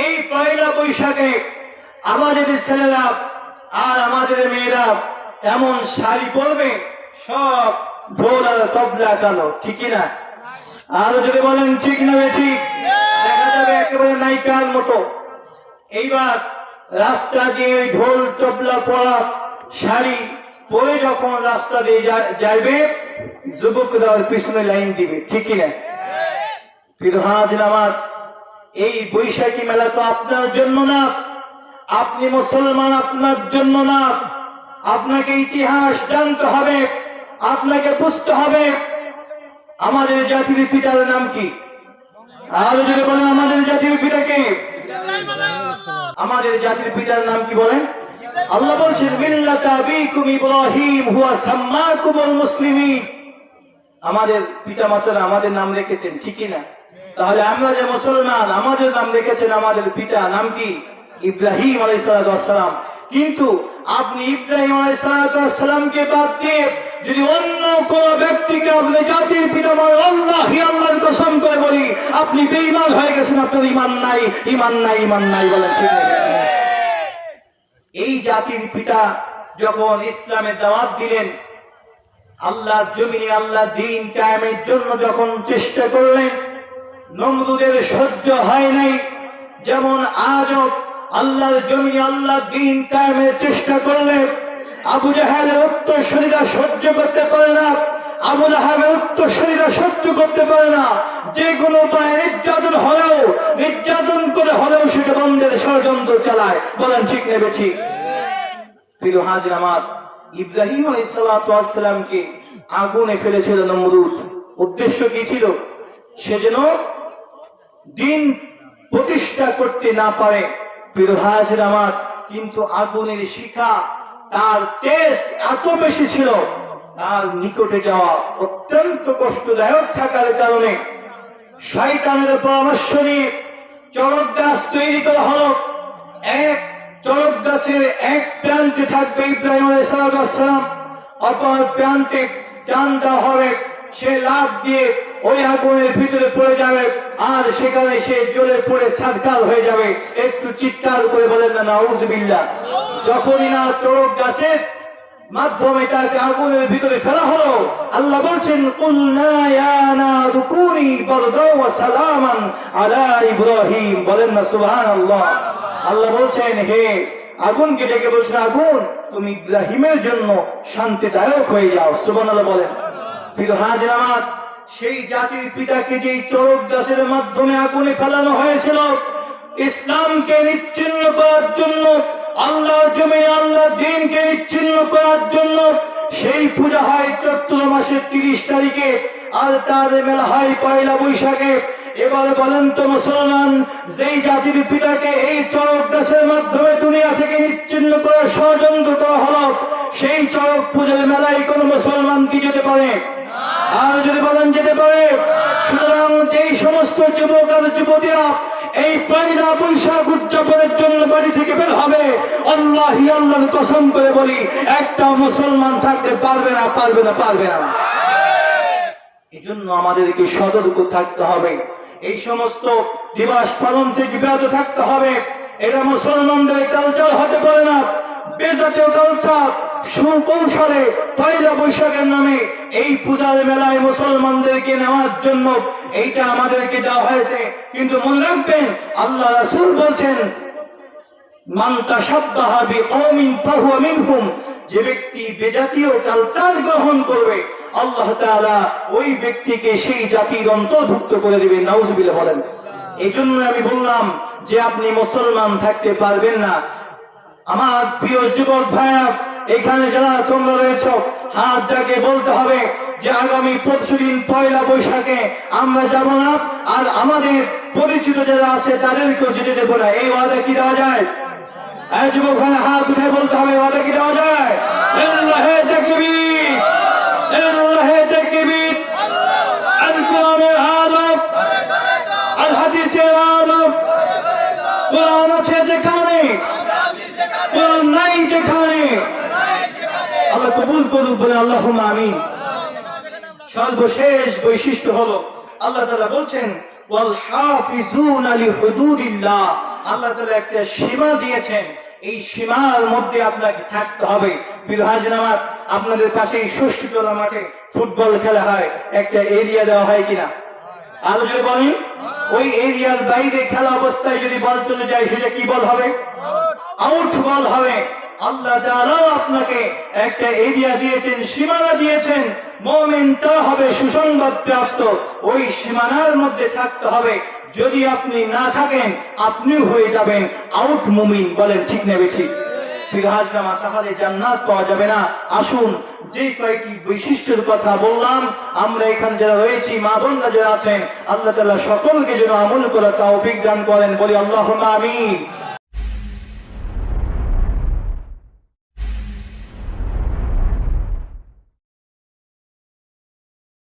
এই পয়লা বৈশাখে আমাদের ছেলেরা আর আমাদের মেয়েরা এমন শাড়ি পরবে, সব ঢোল আর তবলা কালো, ঠিক না? আরো যদি বলেন ঠিক না ঠিক, দেখা যাবে একেবারে নায়িকার মতো। এইবার রাস্তা দিয়ে ঢোল তবলা পরা শাড়ি পরে যখন রাস্তা দিয়ে যাইবে, যুবকরা ওর পিছনে লাইন দিবে, ঠিক না? প্রিয় হাজির আমার, এই বৈশাখী মেলা তো আপনার জন্য না, আপনি মুসলমান আপনার জন্য না। আপনাকে ইতিহাস জানতে হবে, আপনাকে বুঝতে হবে আমাদের জাতির পিতার নাম কি। আর যদি বলেন আমাদের জাতির পিতাকে, আমাদের জাতির পিতার নাম কি বলেন? আল্লাহ বলছেন মিল্লাতা আবিকুম ইব্রাহিম হুয়া সাম্মাকুমুল মুসলিমিন। আমাদের পিতামাতারা আমাদের নাম রেখেছেন, ঠিক না? তাহলে আমরা যে মুসলমান, আমাদের নাম রেখেছেন আমাদের পিতা, নাম কি? ইব্রাহিম আলাইহিস সালাম। কিন্তু আপনি ইব্রাহিম আলাইহিস সালামকে বাদ দিয়ে যদি অন্য কোন ব্যক্তিকে আপনি জাতির পিতা বলেন, আল্লাহর কসম করে বলি আপনি বেঈমান হয়ে গেছেন, আপনার ঈমান নাই, ঈমান নাই, ঈমান নাই বলেন, ঠিক না? এই জাতির পিতা যখন ইসলামের দাওয়াত দিলেন, আল্লাহর জমিনে আল্লাহর দ্বীন কায়েমের জন্য যখন চেষ্টা করলেন, নমরুদের সহ্য হয় নাই। যেমন আজও আল্লাহর জমিনে আল্লাহর দ্বীন কায়েমের চেষ্টা করলেন, আবু জাহেলের উত্তরসূরিরা সহ্য করতে পারে না, আবু লাহাবের উত্তরসূরিরা সহ্য করতে পারে না। যে কোনো উপায়ে নির্যাতন হলেও, নির্যাতন করে হলেও সেটা বন্ধের ষড়যন্ত্র চালায়, বলেন ঠিক নেবে ঠিক? প্রিয় হাজির আমার, ইব্রাহিম আলাইহিস সালামকে আগুনে ফেলেছিল নমরুদ। উদ্দেশ্য কি ছিল? সে যেন দ্বীন প্রতিষ্ঠা করতে না পারে। প্রিয় হাজির আমার, কিন্তু আগুনের শিখা তার তেজ এত বেশি ছিল, তার নিকটে যাওয়া অত্যন্ত কষ্টদায়ক থাকার কারণে শয়তানের পরামর্শ নিয়ে চড়ক গাছ তৈরি করা হলো। এক চড়ক গাছের এক প্রান্তে থাকবে ইব্রাহিম আলাইহিস সালাম, অপর প্রান্তে টান দেওয়া হবে, সে লাফ দিয়ে ওই আগুনের ভিতরে পড়ে যাবে, আর সেখানে সে জ্বলে পড়ে ছারখার হয়ে যাবে। একটু চিৎকার করে বলেন না নাউযুবিল্লাহ। যখনই না চড়ক গাছের মাধ্যমে তাকে আগুনের ভিতরে ফেলা হলো, আল্লাহ বলছেন কুলনা ইয়া নারু কুনি বারদাও ওয়া সালামান আলা ইব্রাহিম, বলেন না সুবহানাল্লাহ। আল্লাহ বলছেন হে আগুনকে ডেকে বলছেন, আগুন তুমি ইব্রাহিমের জন্য শান্তিদায়ক হয়ে যাও, সুবহানাল্লাহ বলেন। প্রিয় হাজির আমার, সেই জাতির পিতাকে যে চড়ক গাছের মাধ্যমে আগুনে ফেলানো হয়েছিল ইসলামকে নিচ্ছিন্ন করার জন্য, আল্লাহ জমিনে আল্লাহ দ্বীনকে নিচ্ছিন্ন করার জন্য, সেই পূজা হয় চৈত্র মাসের 30 তারিখে, আর তার মেলা হয় পয়লা বৈশাখে। এবারে বলেন তো মুসলমান, যেই জাতির পিতাকে এই চড়ক গাছের মাধ্যমে দুনিয়া থেকে নিচ্ছিন্ন করার ষড়যন্ত্র করা হলো, সেই চড়ক পূজার মেলায় কোন মুসলমান কি যেতে পারে? আর যদি বলেন যেতে পারে। সুতরাং যেই সমস্ত যুবক আর যুবতীরা এই পয়লা বৈশাখ উদযাপনের জন্য বাড়ি থেকে বের হবে, আল্লাহর কসম করে বলি একটা মুসলমান থাকতে পারবে না, পারবে না, পারবে না। এই জন্য আমাদেরকে সতর্ক থাকতে হবে, এই সমস্ত দিবস পালন থেকে বিরত থাকতে হবে। এটা মুসলমানদের কালচার হতে পারে না, বেজাতীয় কালচার। সুকৌশলে পয়লা বৈশাখের নামে এই পূজার মেলায় মুসলমানদেরকে নেওয়ার জন্য এইটা আমাদেরকে দেওয়া হয়েছে। কিন্তু মনে রাখবেন, আল্লাহ রাসূল বলছেন মান তাশাব্বাহা বিকওমিন ফাহুয়া মিনহুম, যে ব্যক্তি বেজাতীয় কালচার গ্রহণ করবে আল্লাহ তাআলা ওই ব্যক্তিকে সেই জাতির অন্তর্ভুক্ত করে দিবেন, নাউযুবিল্লাহ বলেন। এই জন্য আমি বললাম যে আপনি মুসলমান থাকতে পারবেন না। আমার প্রিয় যুবক ভাইরা, এখানে যারা তোমরা রয়েছ, হাত জাগে বলতে হবে যে আগামী পরশুদিন পয়লা বৈশাখে আমরা যাব না, আর আমাদের পরিচিত যারা আছে তাদেরকেও যেতে দেবো না। এই ওয়াদা কি দেওয়া যায়? যুবক ভাইরা হাত উঠে বলতে হবে, ওয়াদা কি দেওয়া যায়? আল্লাহু তাকবীর, আল্লাহু তাকবীর। আল কোরআনের আলোক, আল হাদিসের আলোক, কোরআন আছে যেখানে, কোরআন নাই যেখানে, আল্লাহ কবুল করুক, বলে আল্লাহুম্মা আমিন। সর্বশেষ বৈশিষ্ট্য হলো আল্লাহ তাআলা বলছেন ওয়াল হাফিজুনা লিহুদুদিল্লাহ, আল্লাহ তাআলা একটা সীমা দিয়েছেন, এই সীমার মধ্যে আপনাকে থাকতে হবে। প্রিয় হাজির আমার, আপনাদের পাশে এই ষষ্ঠীতলা মাঠে ফুটবল খেলা হয়, একটা এরিয়া দেওয়া হয় কিনা? আরো যদি বলেন, ওই এরিয়ার বাইরে খেলা অবস্থায় যদি বল চলে যায় সেটা কি বল হবে? আউট বল হবে। আল্লাহ তাআলা আপনাকে একটা এরিয়া দিয়েছেন, সীমানা দিয়েছেন, মুমিনটা হবে সুসংবাদ প্রাপ্ত, ওই সীমানার মধ্যে থাকতে হবে। যদি আপনি না থাকেন আপনিও হয়ে যাবেন আউট মুমিন। বলেন ঠিক না বেঠিক? তাহলে জান্নাত পাওয়া যাবে না। আসুন, যে কয়েকটি বৈশিষ্ট্যের কথা বললাম, আমরা এখানে যারা রয়েছি, মা বোনরা যারা আছেন, আল্লাহ তাআলা সকলকে যেন আমল করার তৌফিক দান করেন। বলি আল্লাহুম্মা আমিন।